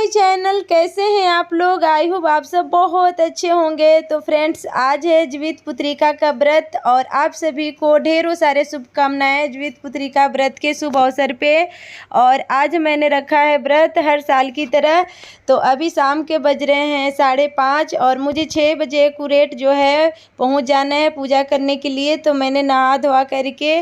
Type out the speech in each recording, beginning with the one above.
My channel. कैसे हैं आप लोग? आई होप आप सब बहुत अच्छे होंगे। तो फ्रेंड्स, आज है जीवित पुत्रिका का व्रत और आप सभी को ढेरों सारे शुभकामनाएं जीवित पुत्रिका व्रत के शुभ अवसर पे। और आज मैंने रखा है व्रत हर साल की तरह। तो अभी शाम के बज रहे हैं 5:30 और मुझे 6 बजे एक्यूरेट जो है पहुंच जाना है पूजा करने के लिए। तो मैंने नहा धोआ करके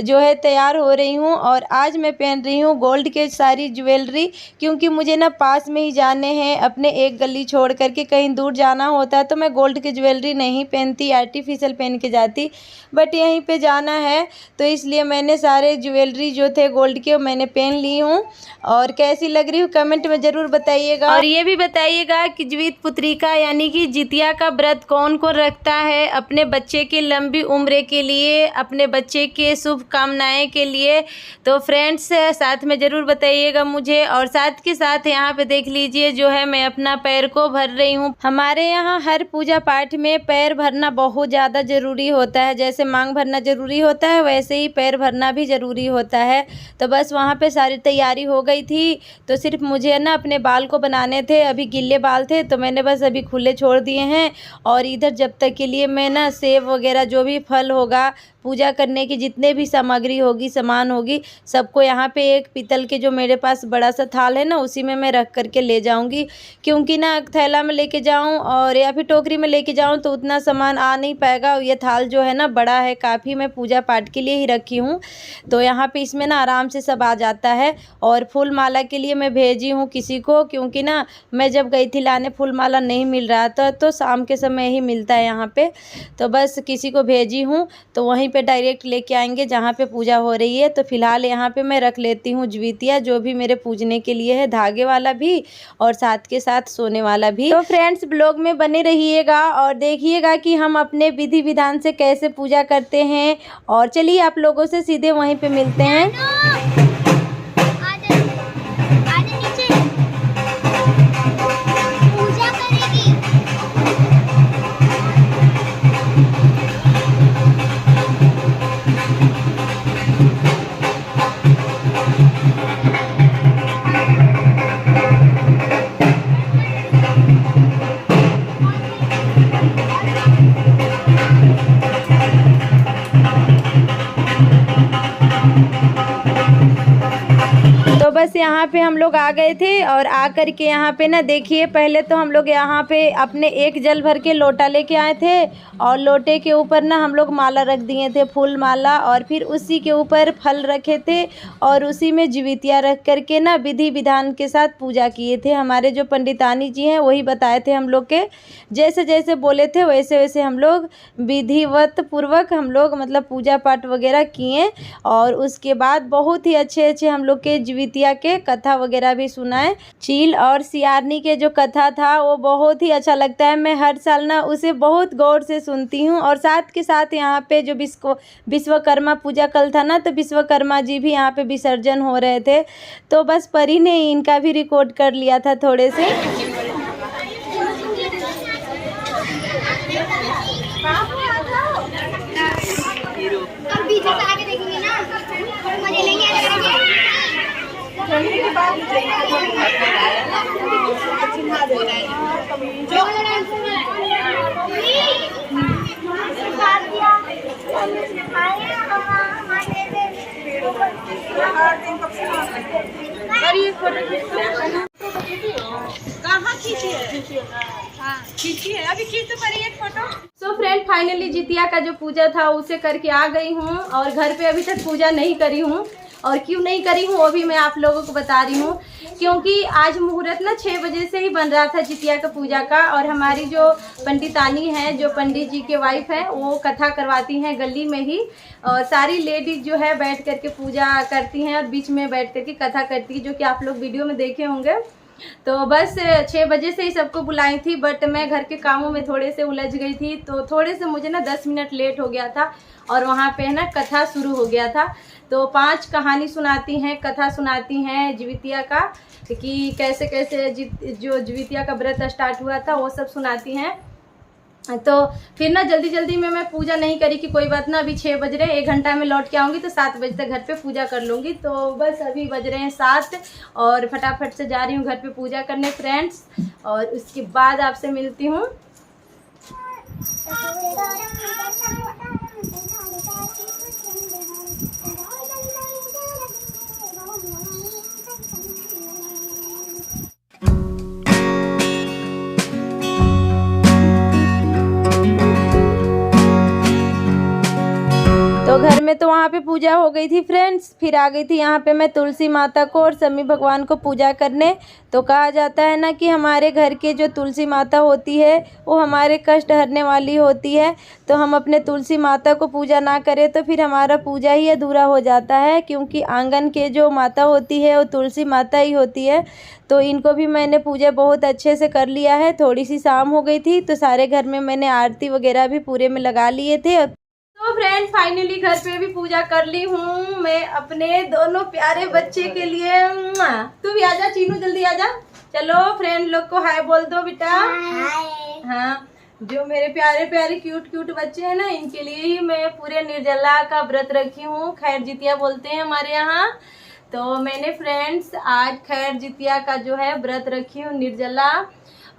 जो है तैयार हो रही हूँ और आज मैं पहन रही हूँ गोल्ड के सारी ज्वेलरी, क्योंकि मुझे ना पास में ही जाने हैं। अपने एक गली छोड़ करके कहीं दूर जाना होता है तो मैं गोल्ड की ज्वेलरी नहीं पहनती, आर्टिफिशियल पहन के जाती, बट यहीं पे जाना है तो इसलिए मैंने सारे ज्वेलरी जो थे गोल्ड के मैंने पहन ली हूँ। और कैसी लग रही हूँ कमेंट में ज़रूर बताइएगा। और ये भी बताइएगा कि जीवित पुत्रिका यानी कि जितिया का व्रत कौन कौन रखता है अपने बच्चे की लंबी उम्र के लिए, अपने बच्चे के शुभकामनाएं के लिए। तो फ्रेंड्स साथ में ज़रूर बताइएगा मुझे। और साथ के साथ यहाँ पे देख लीजिए जो है मैं अपना पैर को भर रही हूँ। हमारे यहाँ हर पूजा पाठ में पैर भरना बहुत ज़्यादा ज़रूरी होता है। जैसे मांग भरना ज़रूरी होता है वैसे ही पैर भरना भी ज़रूरी होता है। तो बस वहाँ पे सारी तैयारी हो गई थी। तो सिर्फ मुझे ना अपने बाल को बनाने थे, अभी गिल्ले बाल थे तो मैंने बस अभी खुले छोड़ दिए हैं। और इधर जब तक के लिए मैं ना सेब वगैरह जो भी फल होगा, पूजा करने की जितने भी सामग्री होगी, सामान होगी, सबको यहाँ पे एक पीतल के जो मेरे पास बड़ा सा थाल है ना उसी में मैं रख करके ले जाऊँगी। क्योंकि ना थैला में लेके जाऊँ और या फिर टोकरी में लेके जाऊँ तो उतना सामान आ नहीं पाएगा। ये थाल जो है ना बड़ा है काफ़ी, मैं पूजा पाठ के लिए ही रखी हूँ। तो यहाँ पे इसमें ना आराम से सब आ जाता है। और फूल माला के लिए मैं भेजी हूँ किसी को, क्योंकि ना मैं जब गई थी लाने फूल माला नहीं मिल रहा था, तो शाम के समय ही मिलता है यहाँ पे। तो बस किसी को भेजी हूँ तो वहीं पे डायरेक्ट लेके आएंगे जहाँ पे पूजा हो रही है। तो फिलहाल यहाँ पे मैं रख लेती हूँ ज्वितिया जो भी मेरे पूजने के लिए है, धागे वाला भी और साथ के साथ सोने वाला भी। तो फ्रेंड्स ब्लॉग में बने रहिएगा और देखिएगा कि हम अपने विधि विधान से कैसे पूजा करते हैं। और चलिए आप लोगों से सीधे वहीं पे मिलते हैं। तो बस यहाँ पे हम लोग आ गए थे और आ कर के यहाँ पे ना देखिए, पहले तो हम लोग यहाँ पे अपने एक जल भर के लोटा लेके आए थे और लोटे के ऊपर ना हम लोग माला रख दिए थे, फूल माला, और फिर उसी के ऊपर फल रखे थे और उसी में ज्वितिया रख करके ना विधि विधान के साथ पूजा किए थे। हमारे जो पंडितानी जी हैं वही बताए थे हम लोग के, जैसे जैसे बोले थे वैसे वैसे हम लोग विधिवत पूर्वक हम लोग मतलब पूजा पाठ वगैरह किए। और उसके बाद बहुत ही अच्छे अच्छे हम लोग के ज्वितिया के कथा वगैरह भी सुनाए। चील और सियारनी के जो कथा था वो बहुत ही अच्छा लगता है। मैं हर साल ना उसे बहुत गौर से सुनती हूँ। और साथ के साथ यहाँ पे जो विश्वकर्मा पूजा कल था ना, तो विश्वकर्मा जी भी यहाँ पे विसर्जन हो रहे थे। तो बस परी ने इनका भी रिकॉर्ड कर लिया था थोड़े से। अभी खींच तो पड़ी एक photo. So friend finally Jitiya का जो पूजा था उसे करके आ गई हूँ और घर पे अभी तक पूजा नहीं करी हूँ। और क्यों नहीं करी हूँ वो भी मैं आप लोगों को बता रही हूँ, क्योंकि आज मुहूर्त ना 6 बजे से ही बन रहा था जितिया का पूजा का। और हमारी जो पंडितानी है, जो पंडित जी के वाइफ है, वो कथा करवाती हैं गली में ही। और सारी लेडीज जो है बैठ करके पूजा करती हैं और बीच में बैठ करके कथा करती है, जो कि आप लोग वीडियो में देखे होंगे। तो बस 6 बजे से ही सबको बुलाई थी, बट मैं घर के कामों में थोड़े से उलझ गई थी तो थोड़े से मुझे ना 10 मिनट लेट हो गया था। और वहाँ पे है ना कथा शुरू हो गया था। तो 5 कहानी सुनाती हैं, कथा सुनाती हैं ज्वितिया का, कि कैसे कैसे जो ज्वितिया का व्रत स्टार्ट हुआ था वो सब सुनाती हैं। तो फिर ना जल्दी जल्दी में मैं पूजा नहीं करी कि कोई बात ना, अभी 6 बज रहे हैं, 1 घंटा में लौट के आऊँगी तो 7 बजे तक घर पे पूजा कर लूँगी। तो बस अभी बज रहे हैं 7 और फटाफट से जा रही हूँ घर पे पूजा करने फ्रेंड्स, और उसके बाद आपसे मिलती हूँ। तो घर में तो वहाँ पे पूजा हो गई थी फ्रेंड्स, फिर आ गई थी यहाँ पे मैं तुलसी माता को और शमी भगवान को पूजा करने। तो कहा जाता है ना कि हमारे घर के जो तुलसी माता होती है वो हमारे कष्ट हरने वाली होती है। तो हम अपने तुलसी माता को पूजा ना करें तो फिर हमारा पूजा ही अधूरा हो जाता है, क्योंकि आंगन के जो माता होती है वो तुलसी माता ही होती है। तो इनको भी मैंने पूजा बहुत अच्छे से कर लिया है। थोड़ी सी शाम हो गई थी तो सारे घर में मैंने आरती वगैरह भी पूरे में लगा लिए थे। तो फ्रेंड्स फाइनली घर पे भी पूजा कर ली हूँ मैं अपने दोनों प्यारे बच्चे के लिए। तू भी आजा चीनू, जल्दी आजा। चलो फ्रेंड लोग को हाय बोल दो बेटा। हाँ, जो मेरे प्यारे प्यारे क्यूट क्यूट बच्चे हैं ना, इनके लिए ही मैं पूरे निर्जला का व्रत रखी हूँ। खैर जितिया बोलते हैं हमारे यहाँ। तो मैंने फ्रेंड्स आज खैर जितिया का जो है व्रत रखी हूँ निर्जला,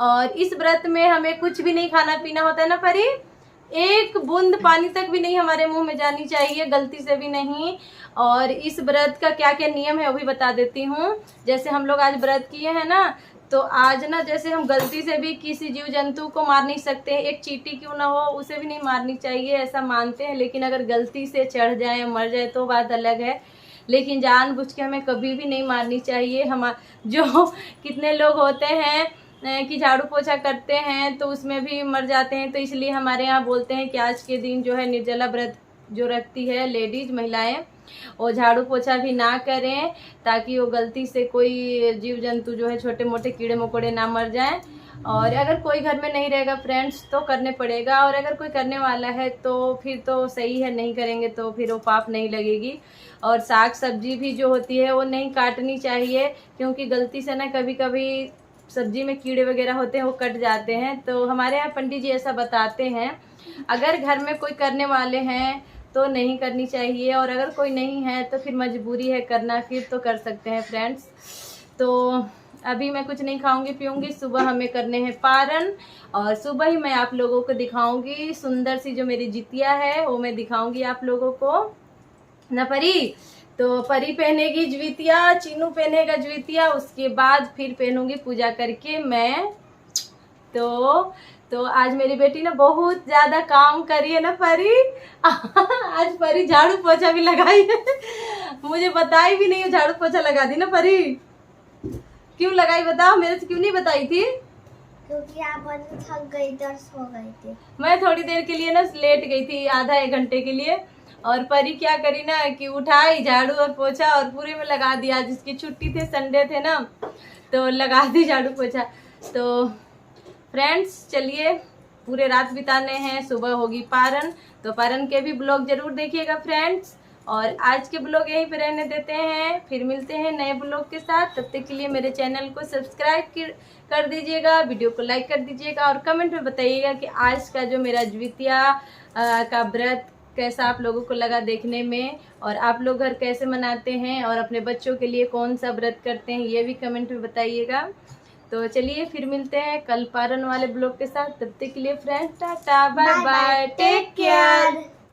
और इस व्रत में हमें कुछ भी नहीं खाना पीना होता है ना परी, एक बूंद पानी तक भी नहीं हमारे मुंह में जानी चाहिए, गलती से भी नहीं। और इस व्रत का क्या क्या नियम है वो भी बता देती हूँ। जैसे हम लोग आज व्रत किए हैं ना, तो आज ना जैसे हम गलती से भी किसी जीव जंतु को मार नहीं सकते, एक चींटी क्यों ना हो उसे भी नहीं मारनी चाहिए ऐसा मानते हैं। लेकिन अगर गलती से चढ़ जाए मर जाए तो बात अलग है, लेकिन जानबूझ के हमें कभी भी नहीं मारनी चाहिए। हम जो कितने लोग होते हैं कि झाड़ू पोछा करते हैं तो उसमें भी मर जाते हैं। तो इसलिए हमारे यहाँ बोलते हैं कि आज के दिन जो है निर्जला व्रत जो रखती है लेडीज महिलाएं, वो झाड़ू पोछा भी ना करें, ताकि वो गलती से कोई जीव जंतु जो है छोटे मोटे कीड़े मकोड़े ना मर जाएं। और अगर कोई घर में नहीं रहेगा फ्रेंड्स तो करने पड़ेगा, और अगर कोई करने वाला है तो फिर तो सही है, नहीं करेंगे तो फिर वो पाप नहीं लगेगी। और साग सब्जी भी जो होती है वो नहीं काटनी चाहिए, क्योंकि गलती से ना कभी कभी सब्जी में कीड़े वगैरह होते हैं वो कट जाते हैं। तो हमारे यहाँ पंडित जी ऐसा बताते हैं। अगर घर में कोई करने वाले हैं तो नहीं करनी चाहिए, और अगर कोई नहीं है तो फिर मजबूरी है करना, फिर तो कर सकते हैं फ्रेंड्स। तो अभी मैं कुछ नहीं खाऊंगी पीऊंगी, सुबह हमें करने हैं पारण, और सुबह ही मैं आप लोगों को दिखाऊंगी सुंदर सी जो मेरी जितिया है वो मैं दिखाऊंगी आप लोगों को ना परी। तो परी पहनेगी ज्वितिया, चीनू पहनेगा ज्वितिया, उसके बाद फिर पहनूंगी पूजा करके मैं। तो आज मेरी बेटी ना बहुत ज्यादा काम करी है ना परी। आज परी झाड़ू पोछा भी लगाई है। मुझे बताई भी नहीं, झाड़ू पोछा लगा दी ना परी। क्यों लगाई बताओ, मेरे से क्यों नहीं बताई थी? क्योंकि आप थक गई थी, सो गई थी। मैं थोड़ी देर के लिए ना लेट गई थी, आधा 1 घंटे के लिए। और परी क्या करी ना कि उठाई झाड़ू और पोछा और पूरे में लगा दिया। जिसकी छुट्टी थे, संडे थे ना, तो लगा दी झाड़ू पोछा। तो फ्रेंड्स चलिए पूरे रात बिताने हैं, सुबह होगी पारण, तो पारण के भी ब्लॉग जरूर देखिएगा फ्रेंड्स। और आज के ब्लॉग यहीं पे रहने देते हैं, फिर मिलते हैं नए ब्लॉग के साथ। तब तक के लिए मेरे चैनल को सब्सक्राइब कर दीजिएगा, वीडियो को लाइक कर दीजिएगा, और कमेंट में बताइएगा कि आज का जो मेरा ज्वितिया का व्रत कैसा आप लोगों को लगा देखने में, और आप लोग घर कैसे मनाते हैं, और अपने बच्चों के लिए कौन सा व्रत करते हैं ये भी कमेंट में बताइएगा। तो चलिए फिर मिलते हैं कल पारण वाले ब्लॉग के साथ। तब तक के लिए friends tata bye bye, take care.